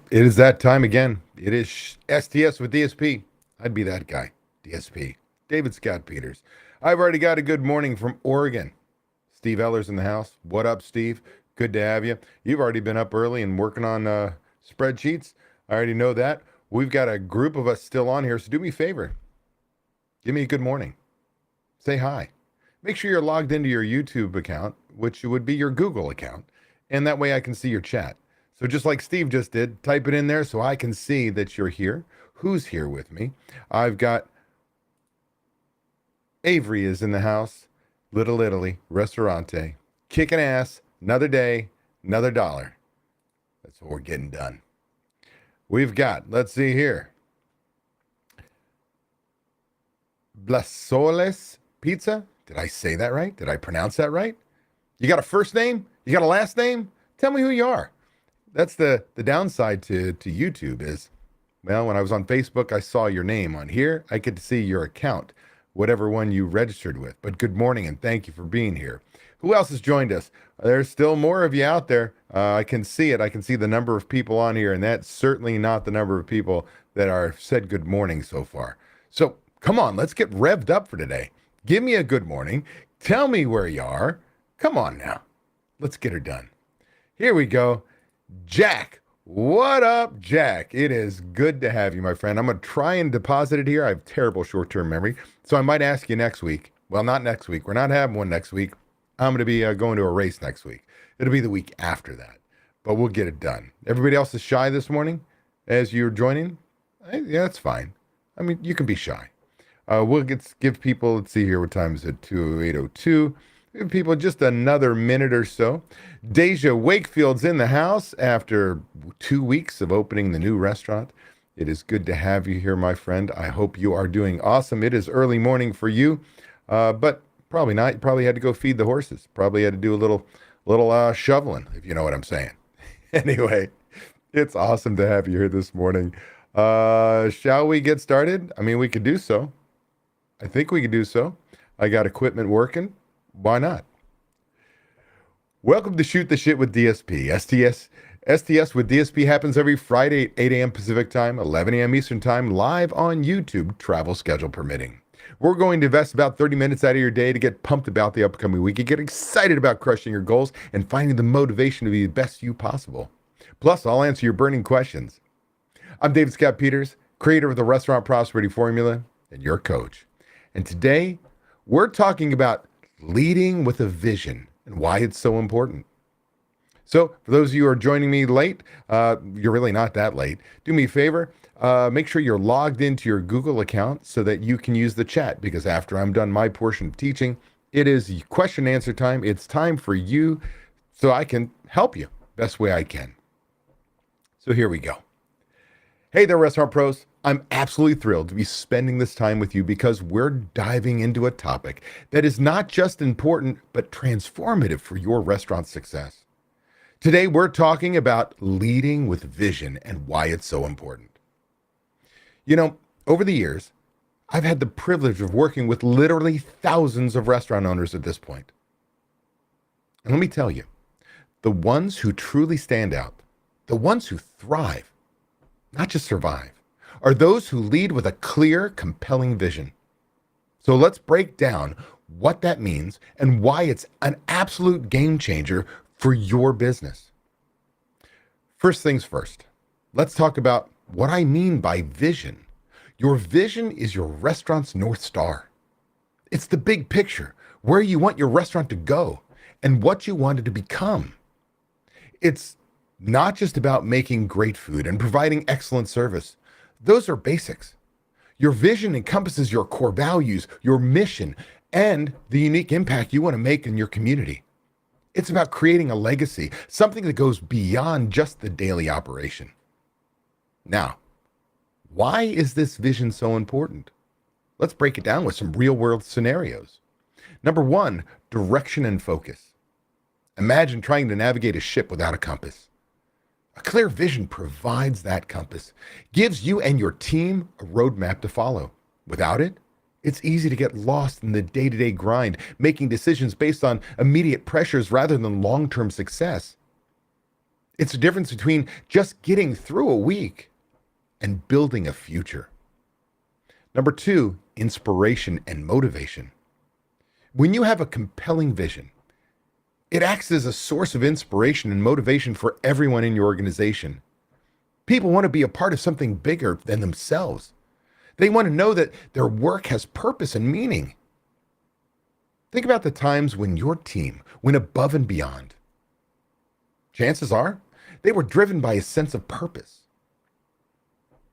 It is that time again. It is STS with DSP. I'd be that guy, DSP. David Scott Peters. I've already got a good morning from Oregon. Steve Eller's in the house. What up, Steve? Good to have you. You've already been up early and working on spreadsheets. I already know that. We've got a group of us still on here, so do me a favor. Give me a good morning. Say hi. Make sure you're logged into your YouTube account, which would be your Google account, and that way I can see your chat. So just like Steve just did, type it in there so I can see that you're here. Who's here with me? I've got Avery is in the house. Little Italy, Restaurante. Kicking ass. Another day, another dollar. That's what we're getting done. We've got, let's see here. Blasoles Pizza. Did I say that right? Did I pronounce that right? You got a first name? You got a last name? Tell me who you are. That's the downside to YouTube is, well, when I was on Facebook, I saw your name on here. I get to see your account, whatever one you registered with. But good morning and thank you for being here. Who else has joined us? There's still more of you out there. I can see it. I can see the number of people on here, and that's certainly not the number of people that are said good morning so far. So come on, let's get revved up for today. Give me a good morning. Tell me where you are. Come on now. Let's get her done. Here we go. Jack. What up, Jack? It is good to have you, my friend. I'm going to try and deposit it here. I have terrible short-term memory, so I might ask you next week. Well, not next week. We're not having one next week. I'm going to be going to a race next week. It'll be the week after that, but we'll get it done. Everybody else is shy this morning as you're joining? Yeah, that's fine. I mean, you can be shy. We'll give people, let's see here, what time is it? 8:02. Give people just another minute or so. Deja Wakefield's in the house after 2 weeks of opening the new restaurant. It is good to have you here, my friend. I hope you are doing awesome. It is early morning for you, but probably not. You probably had to go feed the horses. Probably had to do a little shoveling, if you know what I'm saying. Anyway, it's awesome to have you here this morning. Shall we get started? I mean, we could do so. I think we could do so. I got equipment working. Why not? Welcome to Shoot the Shit with DSP. STS with DSP happens every Friday at 8 a.m. Pacific Time, 11 a.m. Eastern Time, live on YouTube, travel schedule permitting. We're going to invest about 30 minutes out of your day to get pumped about the upcoming week and get excited about crushing your goals and finding the motivation to be the best you possible. Plus, I'll answer your burning questions. I'm David Scott Peters, creator of the Restaurant Prosperity Formula and your coach. And today, we're talking about leading with a vision and why it's so important. So for those of you who are joining me late, you're really not that late. Do me a favor, make sure you're logged into your Google account so that you can use the chat, because after I'm done my portion of teaching, it is question and answer time. It's time for you so I can help you best way I can. So here we go. Hey there, restaurant pros. I'm absolutely thrilled to be spending this time with you because we're diving into a topic that is not just important, but transformative for your restaurant success. Today, we're talking about leading with vision and why it's so important. You know, over the years, I've had the privilege of working with literally thousands of restaurant owners at this point. And let me tell you, the ones who truly stand out, the ones who thrive, not just survive, are those who lead with a clear, compelling vision. So let's break down what that means and why it's an absolute game changer for your business. First things first, let's talk about what I mean by vision. Your vision is your restaurant's North Star. It's the big picture, where you want your restaurant to go and what you want it to become. It's not just about making great food and providing excellent service. Those are basics. Your vision encompasses your core values, your mission, and the unique impact you want to make in your community. It's about creating a legacy, something that goes beyond just the daily operation. Now, why is this vision so important? Let's break it down with some real-world scenarios. Number one, direction and focus. Imagine trying to navigate a ship without a compass. A clear vision provides that compass, gives you and your team a roadmap to follow. Without it, it's easy to get lost in the day-to-day grind, making decisions based on immediate pressures rather than long-term success. It's a difference between just getting through a week and building a future. Number two, inspiration and motivation. When you have a compelling vision, it acts as a source of inspiration and motivation for everyone in your organization. People want to be a part of something bigger than themselves. They want to know that their work has purpose and meaning. Think about the times when your team went above and beyond. Chances are they were driven by a sense of purpose.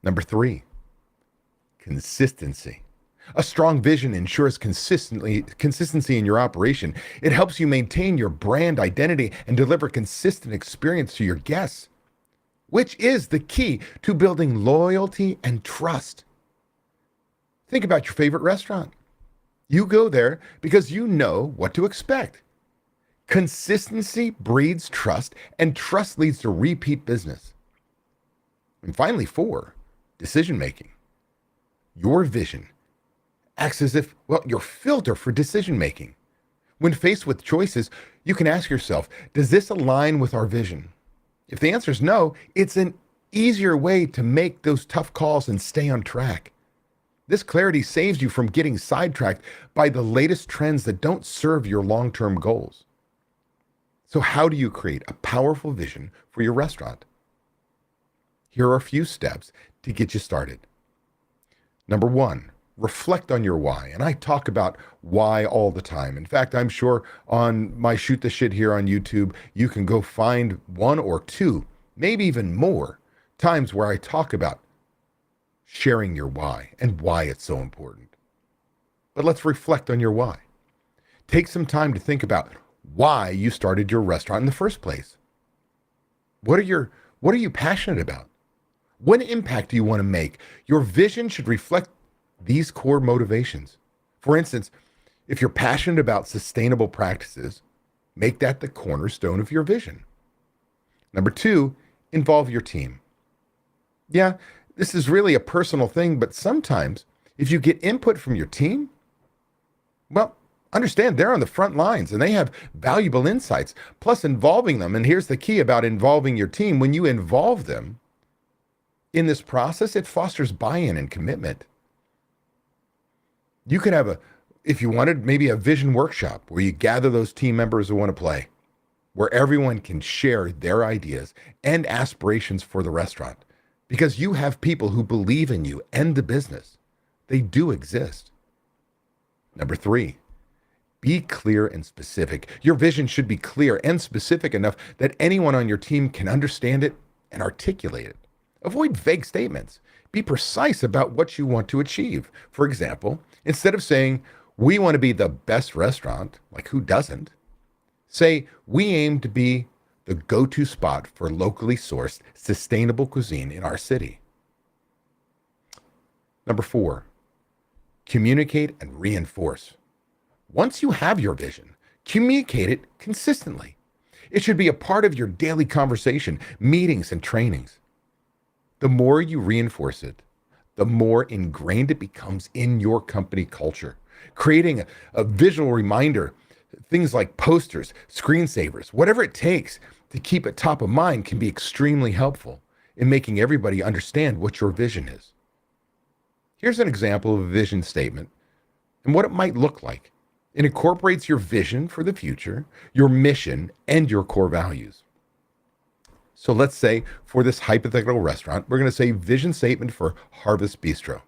Number three, consistency. A strong vision ensures consistency in your operation. It helps you maintain your brand identity and deliver consistent experience to your guests, which is the key to building loyalty and trust. Think about your favorite restaurant. You go there because you know what to expect. Consistency breeds trust, and trust leads to repeat business. And finally, four, decision making. Your vision acts as if, your filter for decision making. When faced with choices, you can ask yourself, does this align with our vision? If the answer is no, it's an easier way to make those tough calls and stay on track. This clarity saves you from getting sidetracked by the latest trends that don't serve your long-term goals. So how do you create a powerful vision for your restaurant? Here are a few steps to get you started. Number one, reflect on your why. And I talk about why all the time. In fact, I'm sure on my Shoot the Shit here on YouTube, you can go find one or two, maybe even more times where I talk about sharing your why and why it's so important. But let's reflect on your why. Take some time to think about why you started your restaurant in the first place. What are you passionate about? What impact do you want to make? Your vision should reflect these core motivations. For instance, if you're passionate about sustainable practices, make that the cornerstone of your vision. Number two, involve your team. Yeah, this is really a personal thing, but sometimes if you get input from your team, understand they're on the front lines and they have valuable insights, plus involving them. And here's the key about involving your team. When you involve them in this process, it fosters buy-in and commitment. You could have if you wanted, maybe a vision workshop where you gather those team members who want to play, where everyone can share their ideas and aspirations for the restaurant, because you have people who believe in you and the business. They do exist. Number three, be clear and specific. Your vision should be clear and specific enough that anyone on your team can understand it and articulate it. Avoid vague statements. Be precise about what you want to achieve. For example, instead of saying, we want to be the best restaurant, like who doesn't? Say, we aim to be the go-to spot for locally sourced, sustainable cuisine in our city. Number four, communicate and reinforce. Once you have your vision, communicate it consistently. It should be a part of your daily conversation, meetings, and trainings. The more you reinforce it, the more ingrained it becomes in your company culture. Creating a visual reminder, things like posters, screensavers, whatever it takes to keep it top of mind can be extremely helpful in making everybody understand what your vision is. Here's an example of a vision statement and what it might look like. It incorporates your vision for the future, your mission, and your core values. So let's say for this hypothetical restaurant, we're going to say vision statement for Harvest Bistro.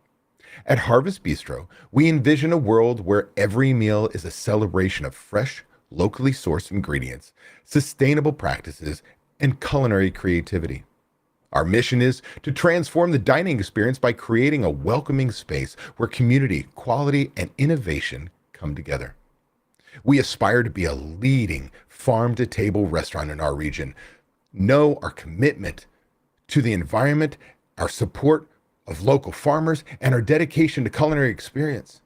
At Harvest Bistro, we envision a world where every meal is a celebration of fresh, locally sourced ingredients, sustainable practices, and culinary creativity. Our mission is to transform the dining experience by creating a welcoming space where community, quality, and innovation come together. We aspire to be a leading farm-to-table restaurant in our region. Know our commitment to the environment, our support of local farmers, and our dedication to culinary experience.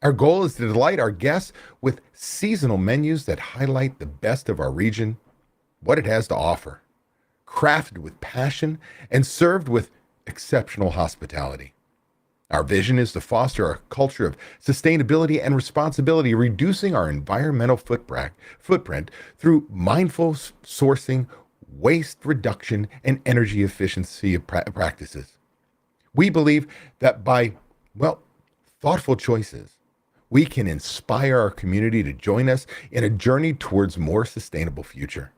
Our goal is to delight our guests with seasonal menus that highlight the best of our region, what it has to offer, crafted with passion and served with exceptional hospitality. Our vision is to foster a culture of sustainability and responsibility, reducing our environmental footprint through mindful sourcing, waste reduction and energy efficiency practices. We believe that by, well, thoughtful choices, we can inspire our community to join us in a journey towards a more sustainable future.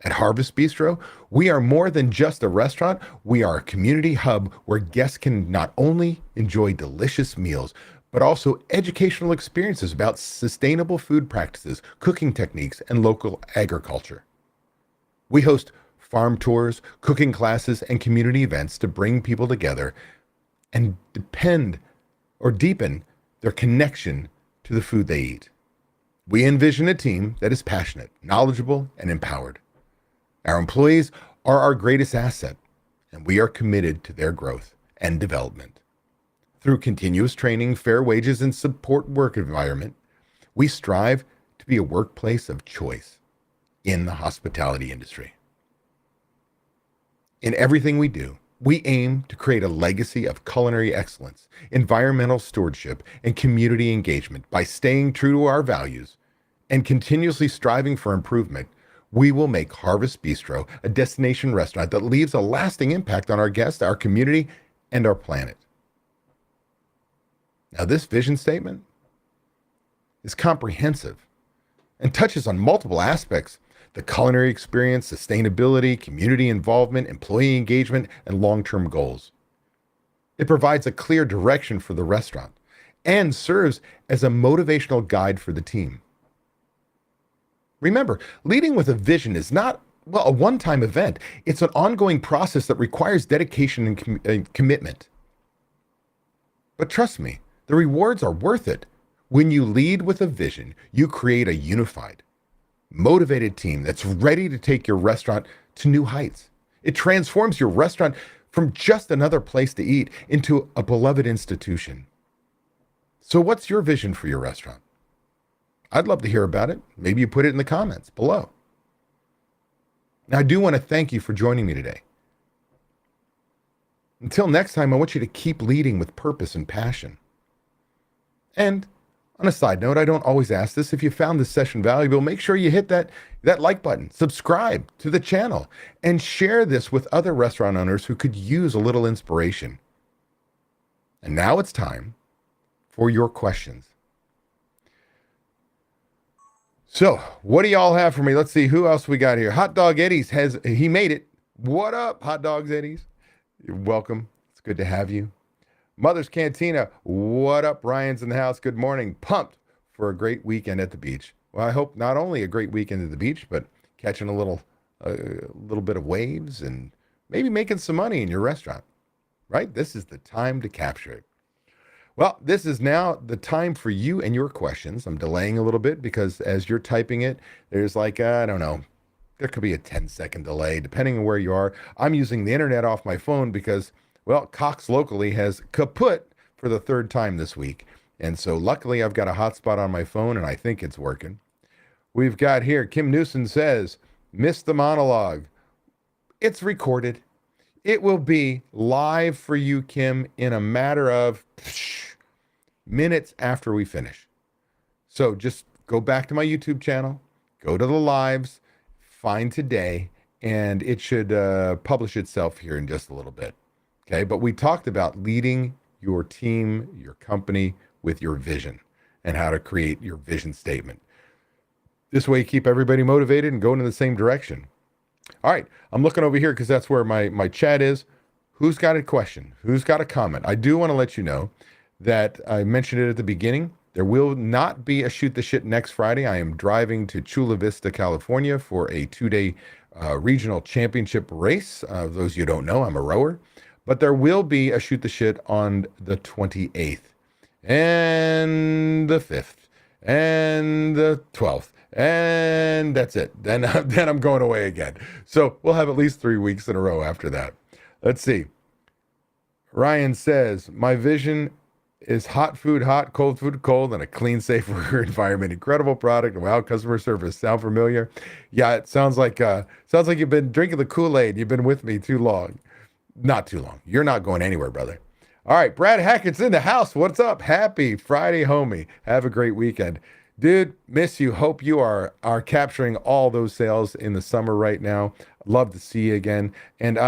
At Harvest Bistro, we are more than just a restaurant. We are a community hub where guests can not only enjoy delicious meals, but also educational experiences about sustainable food practices, cooking techniques, and local agriculture. We host farm tours, cooking classes, and community events to bring people together and deepen their connection to the food they eat. We envision a team that is passionate, knowledgeable, and empowered. Our employees are our greatest asset, and we are committed to their growth and development. Through continuous training, fair wages, and support work environment, we strive to be a workplace of choice in the hospitality industry. In everything we do, we aim to create a legacy of culinary excellence, environmental stewardship, and community engagement. By staying true to our values and continuously striving for improvement, we will make Harvest Bistro a destination restaurant that leaves a lasting impact on our guests, our community, and our planet. Now, this vision statement is comprehensive and touches on multiple aspects: the culinary experience, sustainability, community involvement, employee engagement, and long-term goals. It provides a clear direction for the restaurant and serves as a motivational guide for the team. Remember, leading with a vision is not, well, a one-time event. It's an ongoing process that requires dedication and commitment. But trust me, the rewards are worth it. When you lead with a vision, you create a unified, motivated team that's ready to take your restaurant to new heights. It transforms your restaurant from just another place to eat into a beloved institution. So what's your vision for your restaurant? I'd love to hear about it. Maybe you put it in the comments below. Now, I do want to thank you for joining me today. Until next time, I want you to keep leading with purpose and passion. And on a side note, I don't always ask this. If you found this session valuable, make sure you hit that like button, subscribe to the channel, and share this with other restaurant owners who could use a little inspiration. And now it's time for your questions. So, what do y'all have for me? Let's see who else we got here. Hot Dog Eddie's he made it. What up, Hot Dogs Eddie's? You're welcome. It's good to have you. Mother's Cantina, what up? Ryan's in the house. Good morning. Pumped for a great weekend at the beach. Well, I hope not only a great weekend at the beach, but catching a little bit of waves and maybe making some money in your restaurant, right? This is the time to capture it. Well, this is now the time for you and your questions. I'm delaying a little bit because as you're typing it, there's like, I don't know, there could be a 10-second delay depending on where you are. I'm using the internet off my phone because, well, Cox locally has kaput for the third time this week. And so luckily I've got a hotspot on my phone and I think it's working. We've got here, Kim Newsom says, missed the monologue. It's recorded. It will be live for you, Kim, in a matter of minutes after we finish. So just go back to my YouTube channel, go to the lives, find today, and it should publish itself here in just a little bit. Okay, but we talked about leading your team, your company with your vision and how to create your vision statement. This way you keep everybody motivated and going in the same direction. All right, I'm looking over here because that's where my chat is. Who's got a question? Who's got a comment? I do want to let you know that I mentioned it at the beginning. There will not be a Shoot the Shit next Friday. I am driving to Chula Vista, California for a 2-day regional championship race. Those of you who don't know, I'm a rower. But there will be a Shoot the Shit on the 28th and the 5th and the 12th. And that's it. Then I'm going away again. So we'll have at least 3 weeks in a row after that. Let's see. Ryan says, my vision is hot food hot, cold food cold, and a clean, safe worker environment. Incredible product. Wow, customer service. Sound familiar? Yeah, it sounds like you've been drinking the Kool-Aid. You've been with me too long. Not too long. You're not going anywhere, brother. All right, Brad Hackett's in the house. What's up? Happy Friday, homie. Have a great weekend. Dude, miss you. Hope you are capturing all those sales in the summer right now. Love to see you again. And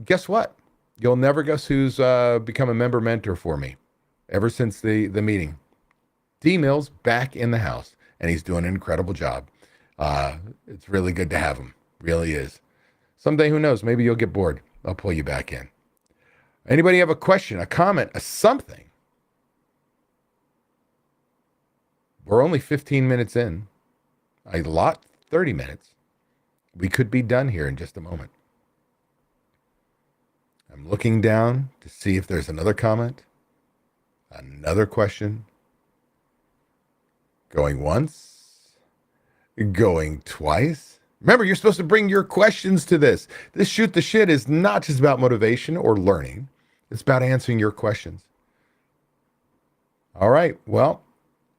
guess what? You'll never guess who's become a member mentor for me ever since the meeting. D Mills back in the house, and he's doing an incredible job. It's really good to have him. Really is. Someday, who knows? Maybe you'll get bored. I'll pull you back in. Anybody have a question, a comment, a something? We're only 15 minutes in. A lot, 30 minutes. We could be done here in just a moment. I'm looking down to see if there's another comment, another question. Going once, going twice. Remember, you're supposed to bring your questions to this. This Shoot the Shit is not just about motivation or learning. It's about answering your questions. All right. Well,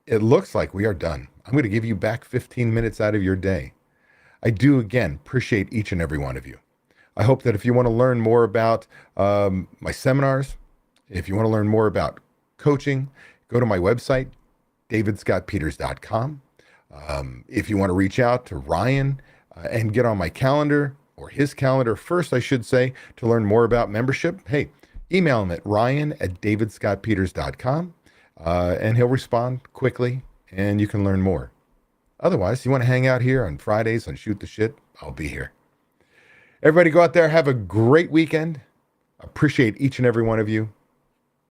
it looks like we are done. I'm going to give you back 15 minutes out of your day. I do, again, appreciate each and every one of you. I hope that if you want to learn more about my seminars, if you want to learn more about coaching, go to my website, davidscottpeters.com. If you want to reach out to Ryan and get on my calendar, or his calendar first, I should say, to learn more about membership, hey, email him at ryan@davidscottpeters.com, and he'll respond quickly, and you can learn more. Otherwise, you want to hang out here on Fridays on Shoot the Shit, I'll be here. Everybody go out there, have a great weekend. Appreciate each and every one of you.